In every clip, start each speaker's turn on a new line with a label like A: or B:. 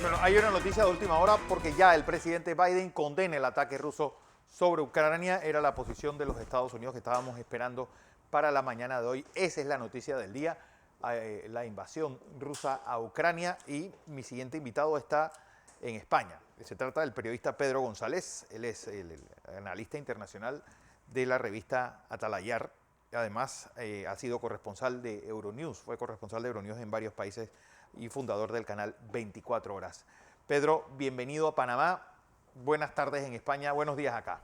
A: Bueno, hay una noticia de última hora porque ya el presidente Biden condena el ataque ruso sobre Ucrania. Era la posición de los Estados Unidos que estábamos esperando para la mañana de hoy. Esa es la noticia del día, la invasión rusa a Ucrania. Y mi siguiente invitado está en España. Se trata del periodista Pedro González. Él es el analista internacional de la revista Atalayar. Además, ha sido corresponsal de Euronews, fue corresponsal de Euronews en varios países y fundador del canal 24 Horas. Pedro, bienvenido a Panamá. Buenas tardes en España, buenos días acá.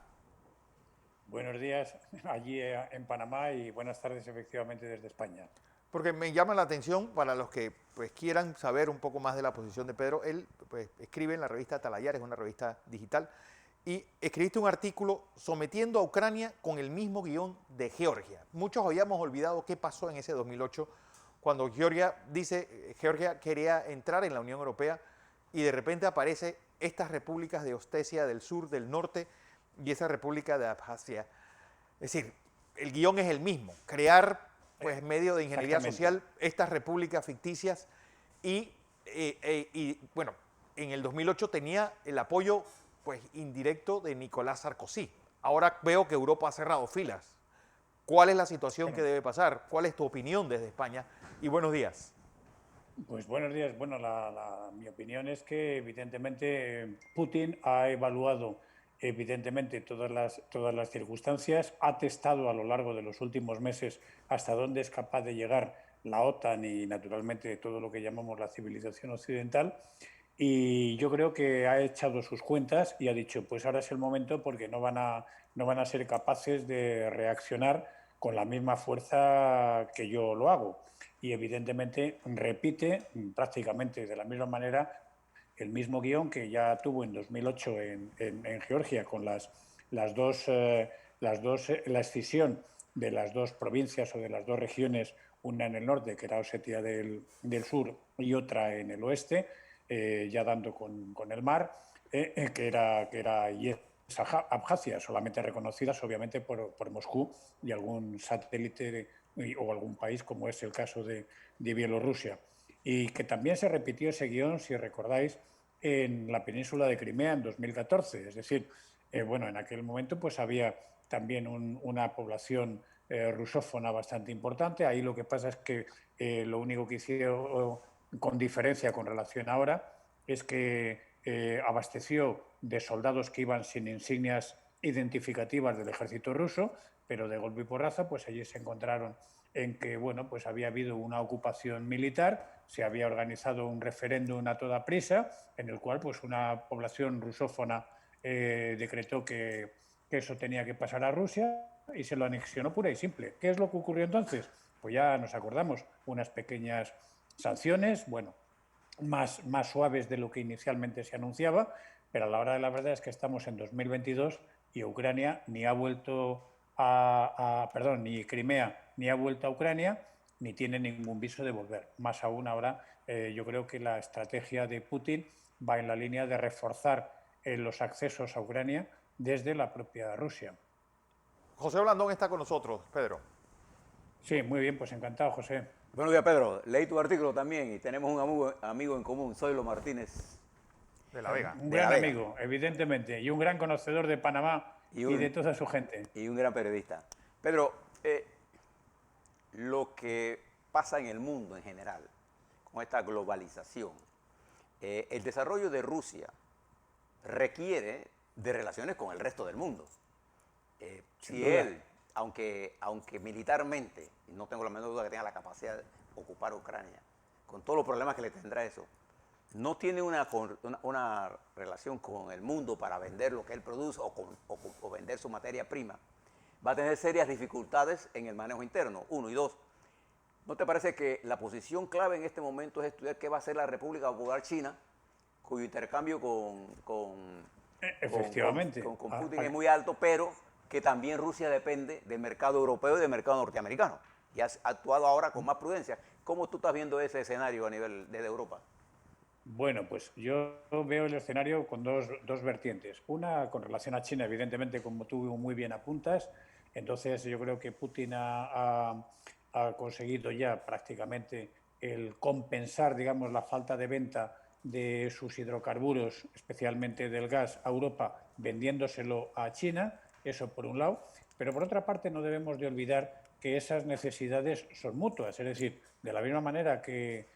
B: Buenos días allí en Panamá y buenas tardes efectivamente desde España.
A: Porque me llama la atención para los que pues, quieran saber un poco más de la posición de Pedro. Él pues, escribe en la revista Atalayar, es una revista digital, y escribiste un artículo sometiendo a Ucrania con el mismo guión de Georgia. Muchos habíamos olvidado qué pasó en ese 2008 cuando Georgia quería entrar en la Unión Europea y de repente aparece estas repúblicas de Osetia del sur, del norte y esa república de Abjasia. Es decir, el guión es el mismo, crear pues medio de ingeniería social estas repúblicas ficticias y bueno, en el 2008 tenía el apoyo pues indirecto de Nicolás Sarkozy. Ahora veo que Europa ha cerrado filas. ¿Cuál es la situación que debe pasar? ¿Cuál es tu opinión desde España? Y buenos días.
B: Pues buenos días. Bueno, mi opinión es que evidentemente Putin ha evaluado evidentemente todas las circunstancias, ha testado a lo largo de los últimos meses hasta dónde es capaz de llegar la OTAN y naturalmente todo lo que llamamos la civilización occidental. Y yo creo que ha echado sus cuentas y ha dicho, pues ahora es el momento porque no van a ser capaces de reaccionar con la misma fuerza que yo lo hago. Y evidentemente repite prácticamente de la misma manera el mismo guión que ya tuvo en 2008 en Georgia con la escisión de las dos provincias o de las dos regiones, una en el norte, que era Osetia del Sur, y otra en el oeste, ya dando con el mar, que era Abjasia, solamente reconocidas obviamente por Moscú y algún satélite o algún país, como es el caso de Bielorrusia. Y que también se repitió ese guión, si recordáis, en la península de Crimea en 2014. Es decir, bueno, en aquel momento pues había también una población rusófona bastante importante. Ahí lo que pasa es que lo único que hicieron con diferencia con relación ahora es que abasteció de soldados que iban sin insignias identificativas del ejército ruso, pero de golpe y porrazo, pues allí se encontraron en que bueno, pues había habido una ocupación militar, se había organizado un referéndum a toda prisa, en el cual pues una población rusófona decretó que eso tenía que pasar a Rusia y se lo anexionó pura y simple. ¿Qué es lo que ocurrió entonces? Pues ya nos acordamos, unas pequeñas sanciones, bueno, más suaves de lo que inicialmente se anunciaba, pero a la hora de la verdad es que estamos en 2022 y Ucrania ni ha vuelto perdón, ni Crimea ni ha vuelto a Ucrania, ni tiene ningún viso de volver. Más aún ahora, yo creo que la estrategia de Putin va en la línea de reforzar los accesos a Ucrania desde la propia Rusia.
A: José Blandón está con nosotros, Pedro.
B: Sí, muy bien, pues encantado, José.
C: Buenos días, Pedro. Leí tu artículo también y tenemos un amigo en común, Zoilo Martínez
A: De La Vega.
B: Un
C: de La
B: gran
C: Vega
B: amigo, evidentemente, y un gran conocedor de Panamá y de toda su gente.
C: y un gran periodista. Pedro, lo que pasa en el mundo en general, con esta globalización, el desarrollo de Rusia requiere de relaciones con el resto del mundo.
B: Sin
C: Si
B: duda.
C: él, aunque militarmente, y no tengo la menor duda que tenga la capacidad de ocupar Ucrania, con todos los problemas que le tendrá eso, no tiene una relación con el mundo para vender lo que él produce o vender su materia prima, va a tener serias dificultades en el manejo interno, uno. Y dos, ¿no te parece que la posición clave en este momento es estudiar qué va a hacer la República Popular China, cuyo intercambio
B: Efectivamente.
C: con Putin es muy alto, pero que también Rusia depende del mercado europeo y del mercado norteamericano? Y has actuado ahora con más prudencia. ¿Cómo tú estás viendo ese escenario a nivel de Europa?
B: Bueno, pues yo veo el escenario con dos vertientes. Una con relación a China, evidentemente, como tú muy bien apuntas. Entonces yo creo que Putin ha conseguido ya prácticamente el compensar, digamos, la falta de venta de sus hidrocarburos, especialmente del gas, a Europa, vendiéndoselo a China, eso por un lado, pero por otra parte no debemos de olvidar que esas necesidades son mutuas, es decir, de la misma manera que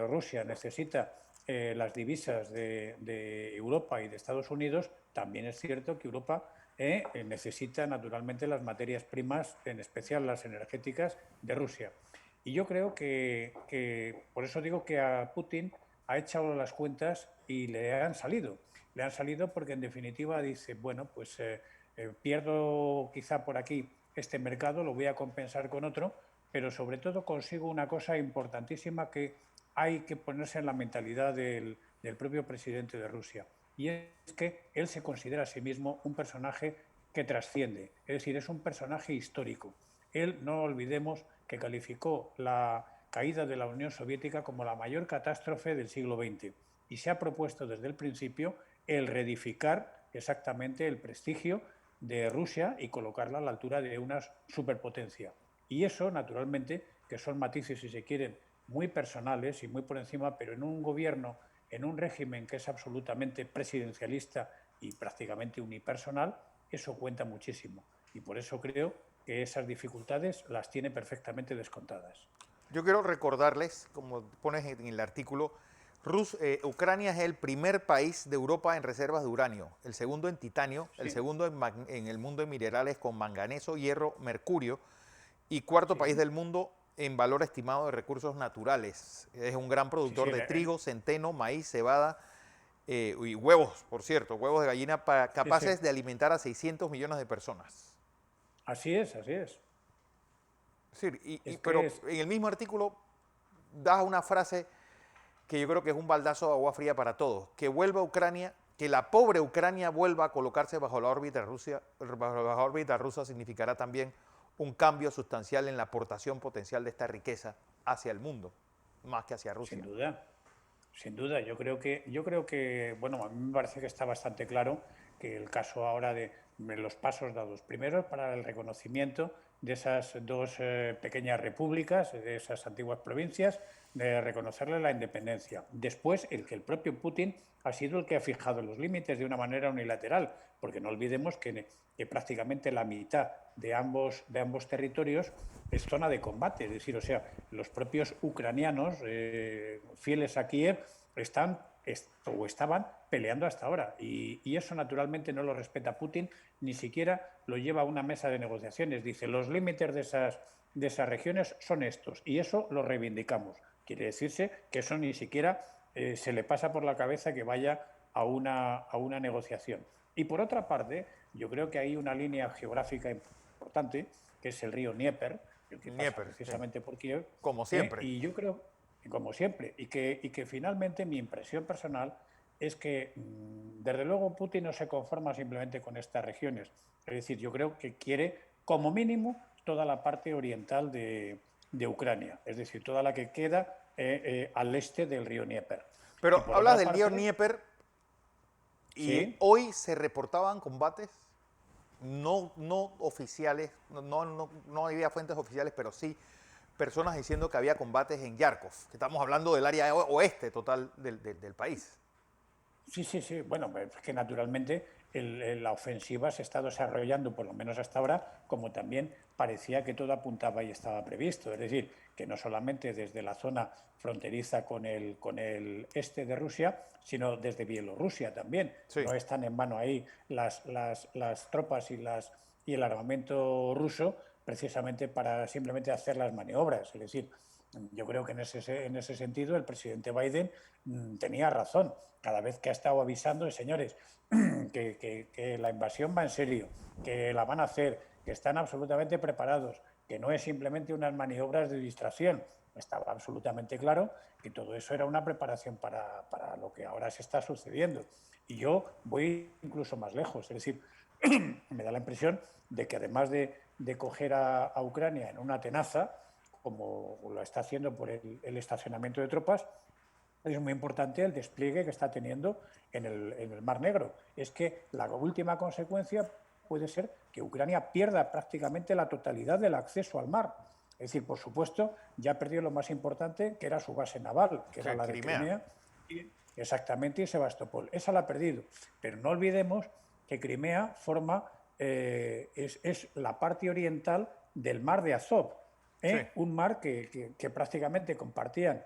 B: Rusia necesita las divisas de Europa y de Estados Unidos, también es cierto que Europa necesita naturalmente las materias primas, en especial las energéticas, de Rusia. Y yo creo que por eso digo que a Putin ha echado las cuentas y le han salido. Le han salido porque en definitiva dice, bueno, pues pierdo quizá por aquí este mercado, lo voy a compensar con otro, pero sobre todo consigo una cosa importantísima que hay que ponerse en la mentalidad del propio presidente de Rusia. Y es que él se considera a sí mismo un personaje que trasciende, es decir, es un personaje histórico. Él, no olvidemos, que calificó la caída de la Unión Soviética como la mayor catástrofe del siglo XX y se ha propuesto desde el principio el reedificar exactamente el prestigio de Rusia y colocarla a la altura de una superpotencia. Y eso, naturalmente, que son matices, si se quieren, muy personales y muy por encima, pero en un gobierno, en un régimen que es absolutamente presidencialista y prácticamente unipersonal, eso cuenta muchísimo. Y por eso creo que esas dificultades las tiene perfectamente descontadas.
A: Yo quiero recordarles, como pones en el artículo, Ucrania es el primer país de Europa en reservas de uranio, el segundo en titanio, sí, el segundo en el mundo en minerales con manganeso, hierro, mercurio, y cuarto país del mundo en valor estimado de recursos naturales. Es un gran productor de trigo, centeno, maíz, cebada y huevos, por cierto, huevos de gallina capaces de alimentar a 600 millones de personas.
B: Así es, así es.
A: Sí, pero en el mismo artículo das una frase que yo creo que es un baldazo de agua fría para todos, que vuelva Ucrania, que la pobre Ucrania vuelva a colocarse bajo la órbita rusa significará también un cambio sustancial en la aportación potencial de esta riqueza hacia el mundo, más que hacia Rusia.
B: Sin duda, sin duda. Yo creo que, bueno, a mí me parece que está bastante claro que el caso ahora de los pasos dados, primero para el reconocimiento de esas dos pequeñas repúblicas, de esas antiguas provincias, de reconocerle la independencia. Después, el que el propio Putin ha sido el que ha fijado los límites de una manera unilateral, porque no olvidemos que prácticamente la mitad de ambos territorios es zona de combate, es decir, o sea, los propios ucranianos fieles a Kiev estaban peleando hasta ahora y eso naturalmente no lo respeta Putin, ni siquiera lo lleva a una mesa de negociaciones. Dice, los límites de esas regiones son estos y eso lo reivindicamos. Quiere decirse que eso ni siquiera se le pasa por la cabeza que vaya a una negociación. Y por otra parte, yo creo que hay una línea geográfica importante, que es el río Dnieper, el que pasa precisamente por Kiev.
A: Como siempre.
B: Y yo creo, como siempre, y que finalmente mi impresión personal es que, desde luego, Putin no se conforma simplemente con estas regiones. Es decir, yo creo que quiere, como mínimo, toda la parte oriental de Ucrania, es decir, toda la que queda al este del río Dnieper.
A: Pero hablas del río Dnieper y ¿sí? Hoy se reportaban combates no oficiales, no había fuentes oficiales, pero sí personas diciendo que había combates en Yarkov, que estamos hablando del área oeste total del país.
B: Sí. Bueno, es que naturalmente la ofensiva se está desarrollando, por lo menos hasta ahora, como también parecía que todo apuntaba y estaba previsto. Es decir, que no solamente desde la zona fronteriza con el este de Rusia, sino desde Bielorrusia también. Sí. No están en vano ahí las tropas y el armamento ruso precisamente para simplemente hacer las maniobras. Es decir, yo creo que en ese sentido el presidente Biden tenía razón. Cada vez que ha estado avisando, señores, que la invasión va en serio, que la van a hacer, que están absolutamente preparados, que no es simplemente unas maniobras de distracción. Estaba absolutamente claro que todo eso era una preparación para lo que ahora se está sucediendo. Y yo voy incluso más lejos. Es decir, me da la impresión de que además de coger a Ucrania en una tenaza, como lo está haciendo por el estacionamiento de tropas, es muy importante el despliegue que está teniendo en el Mar Negro. Es que la última consecuencia puede ser que Ucrania pierda prácticamente la totalidad del acceso al mar. Es decir, por supuesto, ya ha perdido lo más importante, que era su base naval, que era la de Crimea, Exactamente, y Sebastopol. Esa la ha perdido. Pero no olvidemos que Crimea es la parte oriental del mar de Azov,
A: Sí,
B: un mar que prácticamente compartían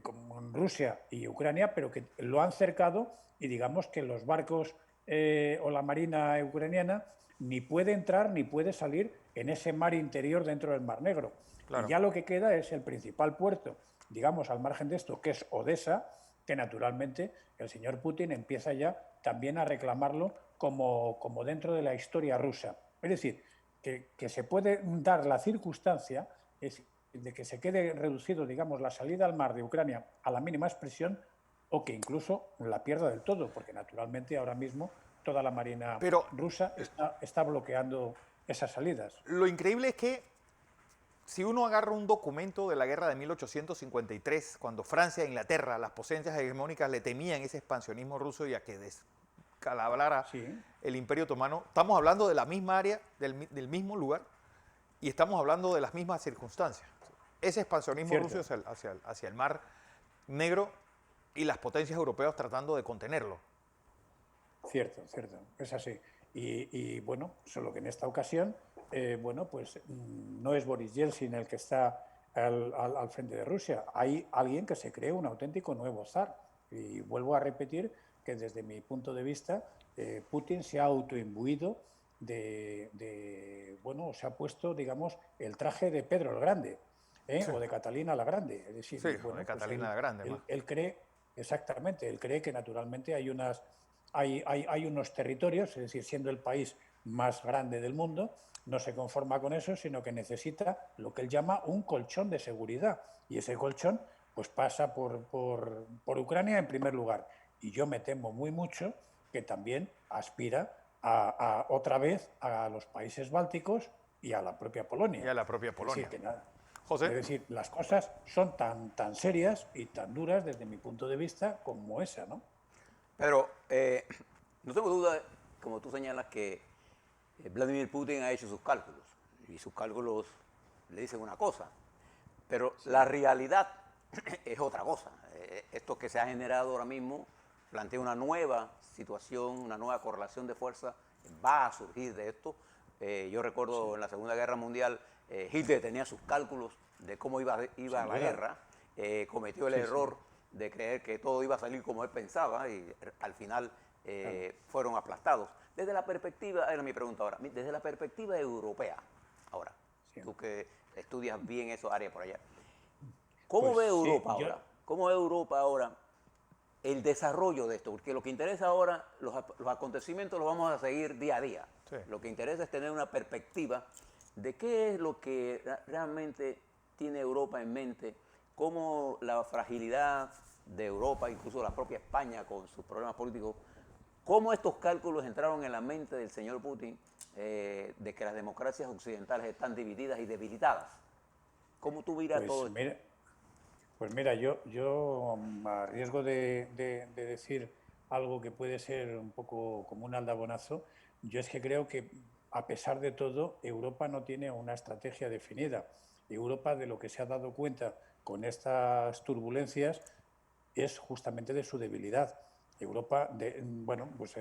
B: con Rusia y Ucrania, pero que lo han cercado y digamos que los barcos o la marina ucraniana ni puede entrar ni puede salir en ese mar interior dentro del Mar Negro. Y
A: claro.
B: ya lo que queda es el principal puerto, digamos, al margen de esto, que es Odessa, que naturalmente el señor Putin empieza ya también a reclamarlo como dentro de la historia rusa. Es decir, que se puede dar la circunstancia de que se quede reducido, digamos, la salida al mar de Ucrania a la mínima expresión o que incluso la pierda del todo, porque naturalmente ahora mismo toda la marina
A: Pero
B: rusa está bloqueando esas salidas.
A: lo increíble es que si uno agarra un documento de la guerra de 1853, cuando Francia e Inglaterra, las potencias hegemónicas, le temían ese expansionismo ruso y a que descalabrara
B: Sí,
A: el Imperio Otomano, estamos hablando de la misma área, del mismo lugar, y estamos hablando de las mismas circunstancias. Ese expansionismo ruso
B: cierto.
A: hacia el Mar Negro y las potencias europeas tratando de contenerlo.
B: Cierto, cierto, es así. Bueno, solo que en esta ocasión, bueno, pues no es Boris Yeltsin el que está al frente de Rusia. Hay alguien que se cree un auténtico nuevo zar. Y vuelvo a repetir que desde mi punto de vista, Putin se ha autoimbuido bueno, se ha puesto, digamos, el traje de Pedro el Grande,
A: Sí,
B: o de Catalina la Grande. Es decir,
A: sí, de
B: bueno, pues
A: Catalina la Grande más.
B: él cree, exactamente, él cree que naturalmente hay unos territorios, es decir, siendo el país más grande del mundo, no se conforma con eso, sino que necesita lo que él llama un colchón de seguridad. Y ese colchón pues pasa por Ucrania en primer lugar. Y yo me temo muy mucho que también aspira otra vez a los países bálticos y a la propia
A: Y
B: Polonia.
A: a la propia
B: Es decir,
A: Polonia.
B: que nada.
A: José,
B: Es decir, las cosas son tan serias y tan duras desde mi punto de vista como esa, ¿no?
C: Pero no tengo duda, como tú señalas, que Vladimir Putin ha hecho sus cálculos y sus cálculos le dicen una cosa, pero la realidad es otra cosa. Esto que se ha generado ahora mismo plantea una nueva situación, una nueva correlación de fuerza, va a surgir de esto. Yo recuerdo en la Segunda Guerra Mundial, Hitler tenía sus cálculos de cómo iba
B: Sin
C: la
B: duda.
C: guerra, cometió el
B: Sí, sí,
C: error de creer que todo iba a salir como él pensaba y al final
B: claro.
C: fueron aplastados. Desde la perspectiva, era mi pregunta ahora, desde la perspectiva europea, ahora,
B: Sí.
C: tú que estudias bien esos áreas por allá,
B: Pues sí,
C: ¿Cómo ve Europa ahora el desarrollo de esto? Porque lo que interesa ahora, los acontecimientos los vamos a seguir día a día.
A: sí.
C: Lo que interesa es tener una perspectiva de qué es lo que realmente tiene Europa en mente, cómo la fragilidad de Europa, incluso la propia España con sus problemas políticos, cómo estos cálculos entraron en la mente del señor Putin de que las democracias occidentales están divididas y debilitadas. ¿Cómo tú miras todo
B: pues
C: esto?
B: mira, pues mira, yo a riesgo de decir algo que puede ser un poco como un aldabonazo, yo es que creo que a pesar de todo, Europa no tiene una estrategia definida. Europa, de lo que se ha dado cuenta con estas turbulencias, es justamente de su debilidad. Europa, bueno, pues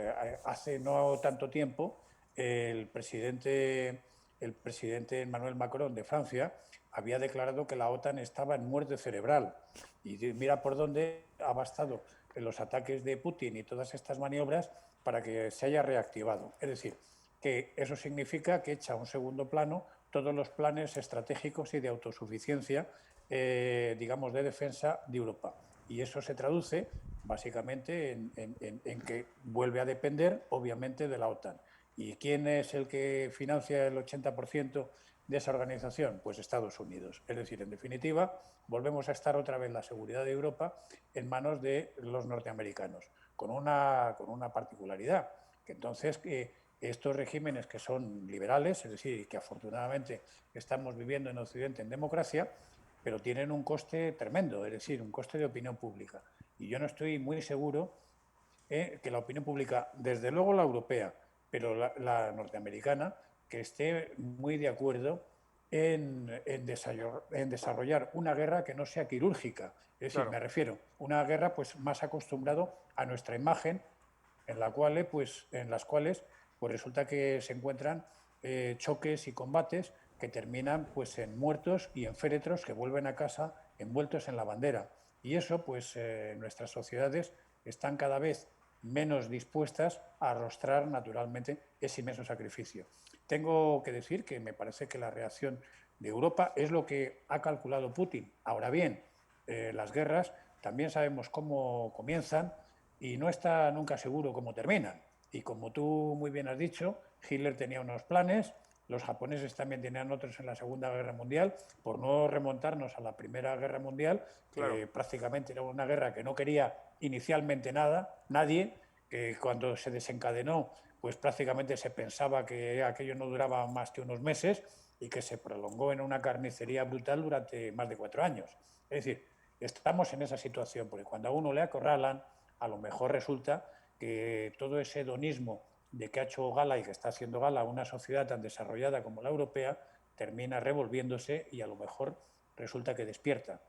B: hace no tanto tiempo, el presidente Emmanuel Macron de Francia había declarado que la OTAN estaba en muerte cerebral. Y mira por dónde ha bastado los ataques de Putin y todas estas maniobras para que se haya reactivado. Es decir, que eso significa que echa a un segundo plano todos los planes estratégicos y de autosuficiencia, digamos, de defensa de Europa. Y eso se traduce básicamente en que vuelve a depender, obviamente, de la OTAN. ¿Y quién es el que financia el 80% de esa organización? Pues Estados Unidos. Es decir, en definitiva, volvemos a estar otra vez la seguridad de Europa en manos de los norteamericanos, con una particularidad, que entonces estos regímenes que son liberales, es decir, que afortunadamente estamos viviendo en Occidente en democracia, pero tienen un coste tremendo, es decir, un coste de opinión pública. Y yo no estoy muy seguro que la opinión pública, desde luego la europea, pero la norteamericana, que esté muy de acuerdo en desarrollar una guerra que no sea quirúrgica. Es decir,
A: Claro.
B: me refiero, una guerra pues más acostumbrado a nuestra imagen, en las cuales pues resulta que se encuentran choques y combates que terminan pues en muertos y en féretros que vuelven a casa envueltos en la bandera. Y eso pues nuestras sociedades están cada vez menos dispuestas a arrostrar naturalmente ese inmenso sacrificio. Tengo que decir que me parece que la reacción de Europa es lo que ha calculado Putin. Ahora bien, las guerras también sabemos cómo comienzan y no está nunca seguro cómo terminan. Y como tú muy bien has dicho, Hitler tenía unos planes, los japoneses también tenían otros en la Segunda Guerra Mundial, por no remontarnos a la Primera Guerra Mundial,
A: Claro.
B: que prácticamente era una guerra que no quería inicialmente nadie, que cuando se desencadenó, pues prácticamente se pensaba que aquello no duraba más que unos meses y que se prolongó en una carnicería brutal durante más de 4 años. Es decir, estamos en esa situación, porque cuando a uno le acorralan, a lo mejor resulta que todo ese hedonismo de que ha hecho gala y que está haciendo gala una sociedad tan desarrollada como la europea termina revolviéndose y a lo mejor resulta que despierta.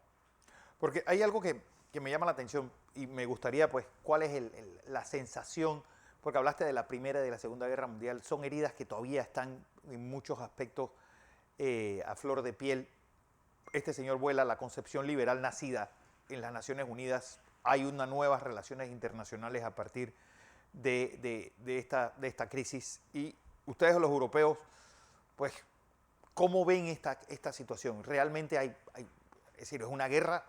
A: Porque hay algo que me llama la atención y me gustaría, pues, cuál es la sensación, porque hablaste de la Primera y de la Segunda Guerra Mundial, son heridas que todavía están en muchos aspectos a flor de piel. Este señor vuela la concepción liberal nacida en las Naciones Unidas. Hay unas nuevas relaciones internacionales a partir de esta crisis. Y ustedes los europeos, pues, ¿cómo ven esta situación? ¿Realmente es decir, es una guerra?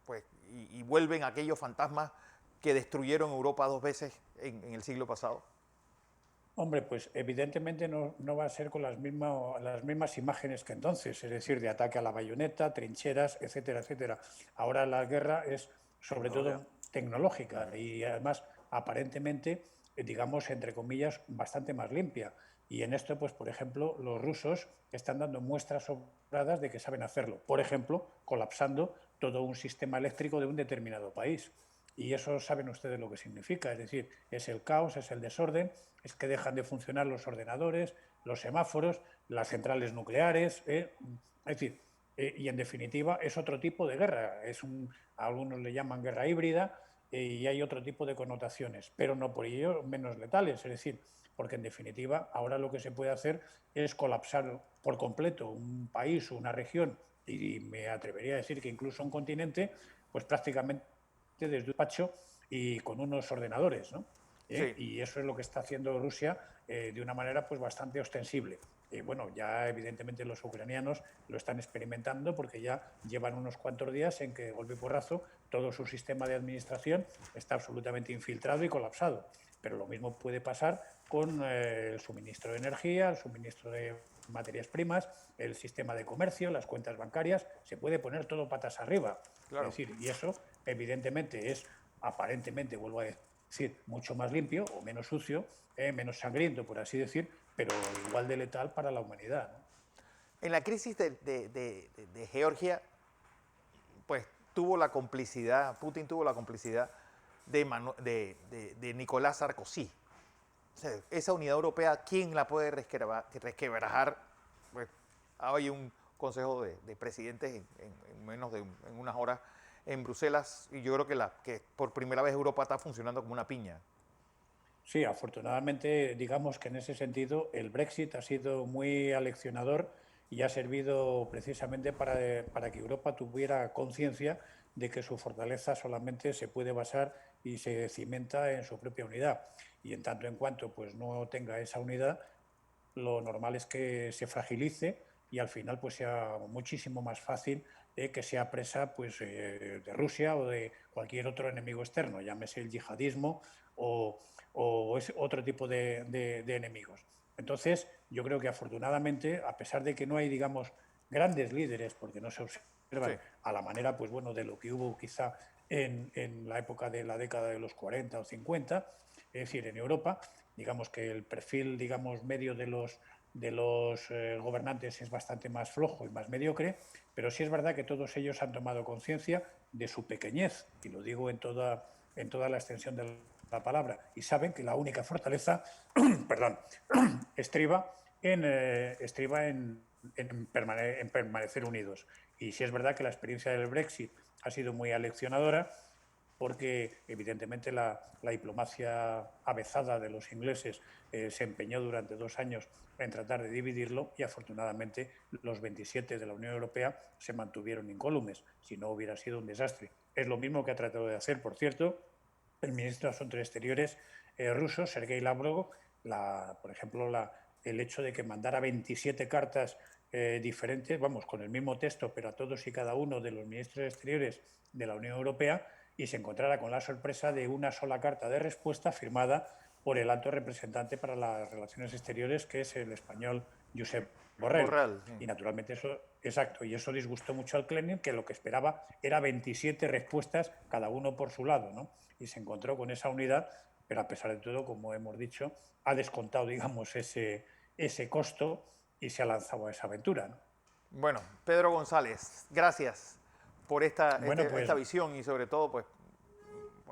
A: Pues, y vuelven aquellos fantasmas que destruyeron Europa 2 veces en el siglo pasado.
B: Hombre, pues evidentemente no va a ser con las mismas imágenes que entonces, es decir, de ataque a la bayoneta, trincheras, etcétera, etcétera. Ahora la guerra es sobre
C: Tecnología.
B: todo tecnológica y además aparentemente, digamos, entre comillas, bastante más limpia. Y en esto, pues, por ejemplo, los rusos están dando muestras sobradas de que saben hacerlo. Por ejemplo, colapsando todo un sistema eléctrico de un determinado país. Y eso saben ustedes lo que significa, es decir, es el caos, es el desorden, es que dejan de funcionar los ordenadores, los semáforos, las centrales nucleares, es decir, y en definitiva es otro tipo de guerra, algunos le llaman guerra híbrida y hay otro tipo de connotaciones, pero no por ello menos letales, es decir, porque en definitiva ahora lo que se puede hacer es colapsar por completo un país o una región y me atrevería a decir que incluso un continente, pues prácticamente desde un despacho y con unos ordenadores, ¿no?
A: Sí.
B: Y eso es lo que está haciendo Rusia de una manera pues bastante ostensible. Bueno, ya evidentemente los ucranianos lo están experimentando porque ya llevan unos cuantos días en que, de golpe y porrazo, todo su sistema de administración está absolutamente infiltrado y colapsado. Pero lo mismo puede pasar con el suministro de energía, el suministro de materias primas, el sistema de comercio, las cuentas bancarias, se puede poner todo patas arriba.
A: Claro.
B: Es decir, y eso evidentemente es aparentemente, vuelvo a decir, mucho más limpio o menos sucio, menos sangriento, por así decir, pero igual de letal para la humanidad, ¿no?
A: En la crisis de Georgia, pues tuvo la complicidad, Putin tuvo la complicidad de Nicolás Sarkozy. O sea, esa unidad europea, ¿quién la puede resquebrajar? Pues hay un consejo de presidentes en menos de en unas horas en Bruselas y yo creo que por primera vez Europa está funcionando como una piña.
B: Sí, afortunadamente, digamos que en ese sentido el Brexit ha sido muy aleccionador y ha servido precisamente para que Europa tuviera conciencia de que su fortaleza solamente se puede basar y se cimenta en su propia unidad. Y en tanto en cuanto pues, no tenga esa unidad, lo normal es que se fragilice y al final pues sea muchísimo más fácil que sea presa pues, de Rusia o de cualquier otro enemigo externo, llámese el yihadismo o es otro tipo de enemigos. Entonces, yo creo que afortunadamente, a pesar de que no hay, digamos, grandes líderes, porque no se
A: Sí,
B: observan a la manera, pues bueno, de lo que hubo quizá en la época de la década de los 40 o 50, es decir, en Europa, digamos que el perfil, digamos, medio de los gobernantes es bastante más flojo y más mediocre, pero sí es verdad que todos ellos han tomado conciencia de su pequeñez, y lo digo en toda la extensión de la palabra, y saben que la única fortaleza, perdón, estriba en en permanecer unidos. Y sí es verdad que la experiencia del Brexit ha sido muy aleccionadora, porque evidentemente la diplomacia avezada de los ingleses se empeñó durante 2 años en tratar de dividirlo, y afortunadamente los 27 de la Unión Europea se mantuvieron incólumes, si no hubiera sido un desastre. Es lo mismo que ha tratado de hacer, por cierto, el ministro de Asuntos Exteriores ruso, Sergei Lavrov. Por ejemplo, el hecho de que mandara 27 cartas diferentes, vamos, con el mismo texto, pero a todos y cada uno de los ministros exteriores de la Unión Europea, y se encontrara con la sorpresa de una sola carta de respuesta firmada por el alto representante para las relaciones exteriores, que es el español Josep Borrell.
A: Borrell, sí.
B: Y naturalmente eso, exacto, y eso disgustó mucho al Kremlin, que lo que esperaba era 27 respuestas, cada uno por su lado, ¿no? Y se encontró con esa unidad, pero a pesar de todo, como hemos dicho, ha descontado, digamos, ese costo y se ha lanzado a esa aventura, ¿no?
A: Bueno, Pedro González, gracias por esta visión y sobre todo, pues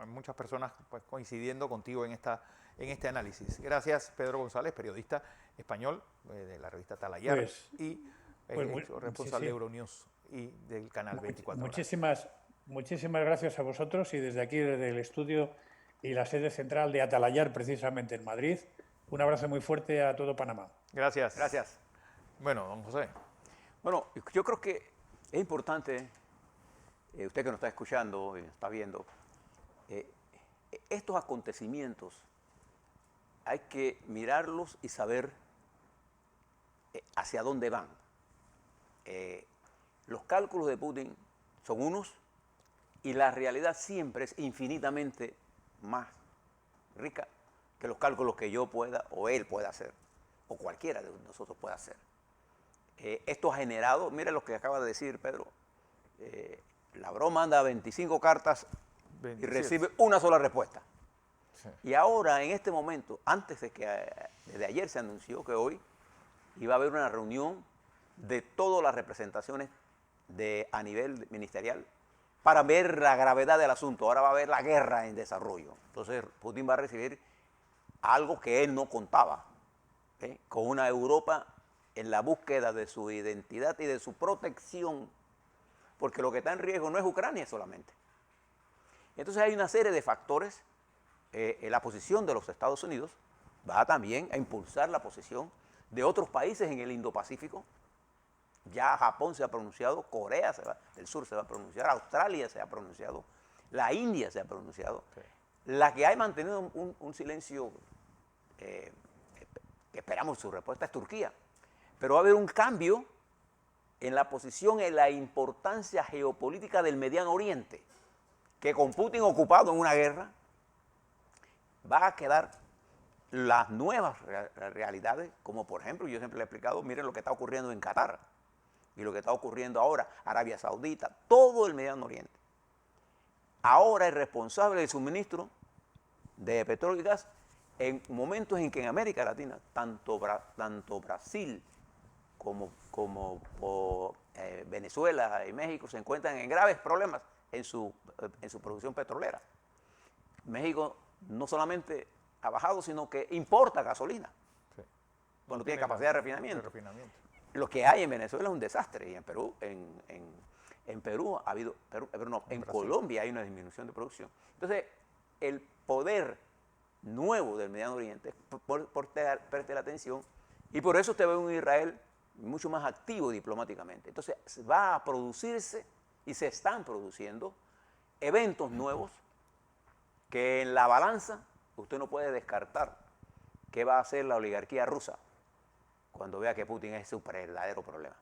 A: muchas personas pues, coincidiendo contigo en este análisis. Gracias, Pedro González, periodista español de la revista Talayar y responsable de Euronews y del canal 24 Horas.
B: Muchísimas gracias a vosotros, y desde aquí, desde el estudio y la sede central de Atalayar, precisamente en Madrid, un abrazo muy fuerte a todo Panamá.
A: Gracias.
C: Gracias.
A: Bueno, don José.
C: Bueno, yo creo que es importante, usted que nos está escuchando y nos está viendo, estos acontecimientos hay que mirarlos y saber hacia dónde van. Los cálculos de Putin son unos y la realidad siempre es infinitamente más rica que los cálculos que yo pueda o él pueda hacer o cualquiera de nosotros pueda hacer. Esto ha generado, mire lo que acaba de decir Pedro, Lavrov manda 25 cartas 27. Y recibe una sola respuesta. Sí. Y ahora, en este momento, antes de que desde ayer se anunció que hoy iba a haber una reunión de todas las representaciones a nivel ministerial para ver la gravedad del asunto. Ahora va a haber la guerra en desarrollo. Entonces, Putin va a recibir algo que él no contaba, con una Europa en la búsqueda de su identidad y de su protección, porque lo que está en riesgo no es Ucrania solamente. Entonces hay una serie de factores. La posición de los Estados Unidos va también a impulsar la posición de otros países en el Indo-Pacífico. Ya Japón se ha pronunciado, Corea del Sur se va a pronunciar, Australia se ha pronunciado, la India se ha pronunciado. Okay. La que ha mantenido un silencio que esperamos su respuesta es Turquía. Pero va a haber un cambio en la posición, en la importancia geopolítica del Mediano Oriente, que con Putin ocupado en una guerra, va a quedar las nuevas realidades, como por ejemplo, yo siempre le he explicado, miren lo que está ocurriendo en Qatar y lo que está ocurriendo ahora, Arabia Saudita, todo el Mediano Oriente. Ahora es responsable del suministro de petróleo y gas en momentos en que en América Latina, tanto Brasil como Venezuela y México se encuentran en graves problemas en su producción petrolera. México no solamente ha bajado, sino que importa gasolina. Sí. Cuando tiene capacidad de refinamiento. Lo que hay en Venezuela es un desastre, y en Perú, en Colombia hay una disminución de producción. Entonces, el poder nuevo del Mediano Oriente, preste la atención, y por eso usted ve un Israel mucho más activo diplomáticamente. Entonces, va a producirse, y se están produciendo, eventos nuevos que en la balanza usted no puede descartar qué va a hacer la oligarquía rusa cuando vea que Putin es su verdadero problema.